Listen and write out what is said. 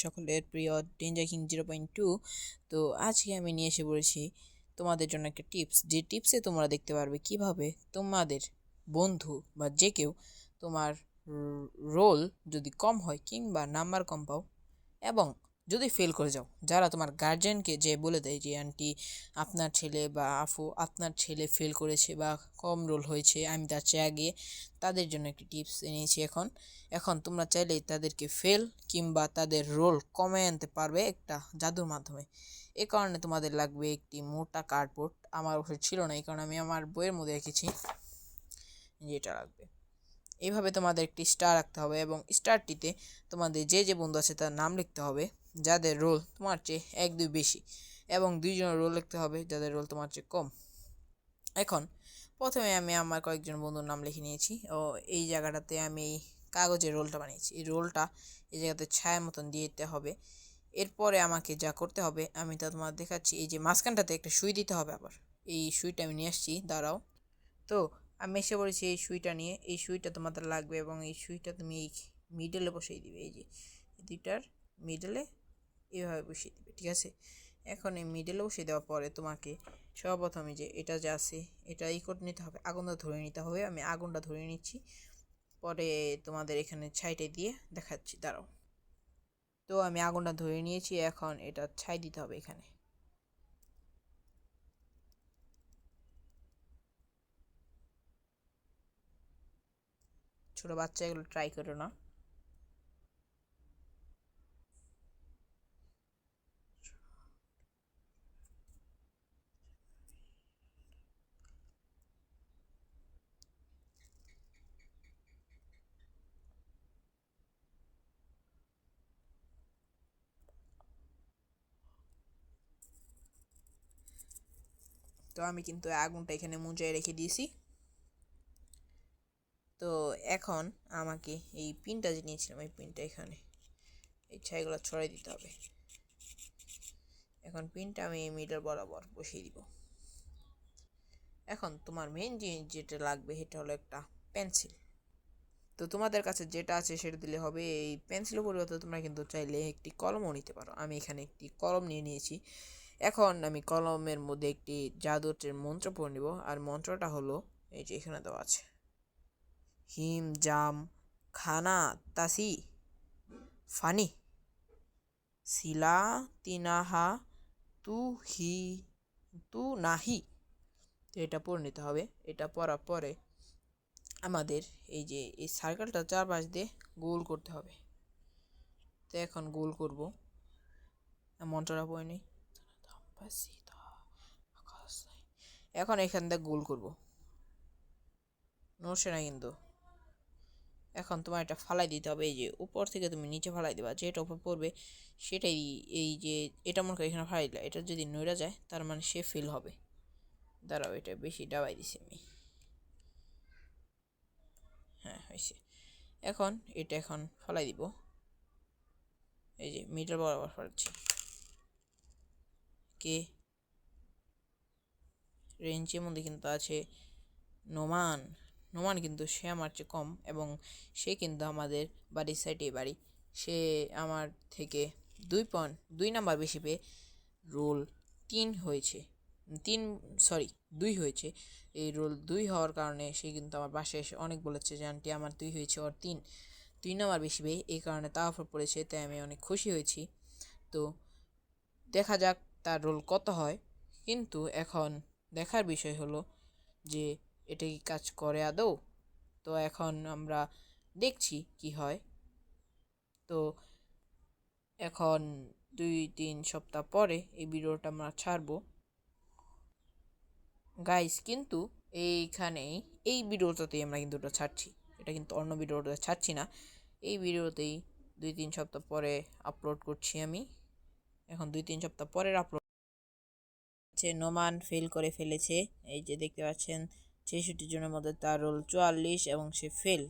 সকলের প্রিয় danger king 0.2। তো আজকে আমি নিয়ে এসে পড়েছি তোমাদের জন্য একটা টিপস, যে টিপসে তোমরা দেখতে পারবে কিভাবে তোমাদের বন্ধু বা যে কেউ তোমার রোল যদি কম হয় কিংবা নাম্বার কম পাও এবং যদি ফেল করে যাও, যারা তোমার গার্জিয়ানকে যে বলে দেয় যে আন্টি আপনার ছেলে বা আফু আপনার ছেলে ফেল করেছে বা কম রোল হয়েছে, আমি তার চেয়ে আগে, তাদের জন্য একটি টিপস এনেছি। এখন তোমরা চাইলেই তাদেরকে ফেল কিংবা তাদের রোল কমে আনতে পারবে একটা জাদুর মাধ্যমে। এ কারণে তোমাদের লাগবে একটি মোটা কার্ডবোর্ড। আমার অবশ্যই ছিল না, এই কারণে আমি আমার বইয়ের মধ্যে রেখেছি, যেটা লাগবে। এইভাবে তোমাদের একটি স্টার রাখতে হবে এবং স্টারটিতে তোমাদের যে যে বন্ধু আছে তার নাম লিখতে হবে, যাদের রোল তোমার চেয়ে 1-2 বেশি, এবং 2জনের রোল লিখতে হবে যাদের রোল তোমার চেয়ে কম। এখন প্রথমে আমি আমার কয়েকজন বন্ধুর নাম লিখে নিয়েছি ও এই জায়গাটাতে আমি এই কাগজের রোলটা বানিয়েছি। এই রোলটা এই জায়গাতে ছায়া মতন দিয়ে দিতে হবে। এরপরে আমাকে যা করতে হবে আমি তা তোমার দেখাচ্ছি। এই যে মাঝখানটাতে একটা সুই দিতে হবে, আবার এই সুইটা আমি নিয়ে আসছি, দাঁড়াও। তো আমি এসে পড়েছি এই সুইটা নিয়ে। এই সুইটা তোমাদের লাগবে এবং এই সুইটা তুমি এই মিডলে বসিয়ে দিবে, এই যে দুইটার মিডলে এইভাবে বসিয়ে দিবে, ঠিক আছে। এখন এই মিডলে বসিয়ে দেওয়ার পরে তোমাকে সর্বপ্রথমে যে এটা যে আছে এটা করে নিতে হবে, আগুনটা ধরে নিতে হবে। আমি আগুনটা ধরে নিচ্ছি, পরে তোমাদের এখানে ছাইটা দিয়ে দেখাচ্ছি, দাঁড়াও। তো আমি আগুনটা ধরে নিয়েছি, এখন এটা ছাই দিতে হবে এখানে। ছোট বাচ্চা এগুলো ট্রাই করো না। তো আমি কিন্তু আগুনটা এখানে মুজায় রেখে দিয়েছি। তো এখন আমাকে এই পিনটা যে নিয়েছিলাম এই পিনটা এখানে এই ছাইগুলো ছড়াই দিতে হবে। এখন পিনটা আমি মিডল বরাবর বসিয়ে দিব। এখন তোমার মেইন জিনিস যেটা লাগবে সেটা হলো একটা পেন্সিল। তো তোমাদের কাছে যেটা আছে সেটা দিলে হবে। এই পেন্সিলের পরিবর্তে তোমরা কিন্তু চাইলে একটি কলমও নিতে পারো। আমি এখানে একটি কলম নিয়ে নিয়েছি। এখন আমি কলমের মধ্যে একটি জাদুর মন্ত্র পড়ে নিব, আর মন্ত্রটা হলো এই যে এখানে দেওয়া আছে, হিম জাম খানা তাসি ফানি শিলা তিনাহা তু হি তু নাহি। তো এটা পড়ে নিতে হবে। এটা পড়ার পরে আমাদের এই যে এই সার্কেলটা চারপাশ দিয়ে গোল করতে হবে। তো এখন গোল করব, মন্ত্রটা পড়ে নিই। এখন এখান থেকে গোল করব, নড়ছে না কিন্তু। এখন তোমার এটা ফালাই দিতে হবে, এই যে উপর থেকে তুমি নিচে ফালাই দেবা, যেটা উপর পড়বে সেটাই। এই যে এটা মনে করো এখানে ফালাই দিলা, এটা যদি নড়ে যায় তার মানে সে ফেল হবে। দাঁড়াও, এটা বেশি ডাবাই দিছি আমি। হ্যাঁ, হয়েছে। এখন এটা এখন ফালাই দিব, এই যে মিটার বরাবর ফালাচ্ছি। কে রেঞ্জের মধ্যে কিন্তু আছে নোমান। নোমান কিন্তু সে আমার চেয়ে কম এবং সে কিন্তু আমাদের বাড়ির সাইডে বাড়ি। সে আমার থেকে 2 নাম্বার বেশি পেয়ে রোল 3 হয়েছে, 2 হয়েছে। এই রোল 2 হওয়ার কারণে সে কিন্তু আমার বাসায় এসে অনেক বলেছে যে আন্টি আমার 2 হয়েছে, ওর 3 নাম্বার বেশি পেয়ে এই কারণে তা অফার পড়েছে, তাই আমি অনেক খুশি হয়েছি। তো দেখা যাক তার রোল কত হয়। কিন্তু এখন দেখার বিষয় হলো যে এটা কি কাজ করে আদৌ। তো এখন আমরা দেখছি কি হয়। তো এখন 2-3 সপ্তাহ পরে এই ভিডিওটা আমরা ছাড়বো গাইস। কিন্তু এইখানেই এই ভিডিওটাতেই আমরা কিন্তু ওটা ছাড়ছি, এটা কিন্তু অন্য ভিডিওটা ছাড়ছি না। এই ভিডিওতেই 2-3 সপ্তাহ পরে আপলোড করছি আমি। এখন 2-3 সপ্তাহ পরের আপলোড হচ্ছে। নোমান ফেল করে ফেলেছে, এই যে দেখতে পাচ্ছেন 66 জনের মধ্যে তার রোল 44 এবং সে ফেল।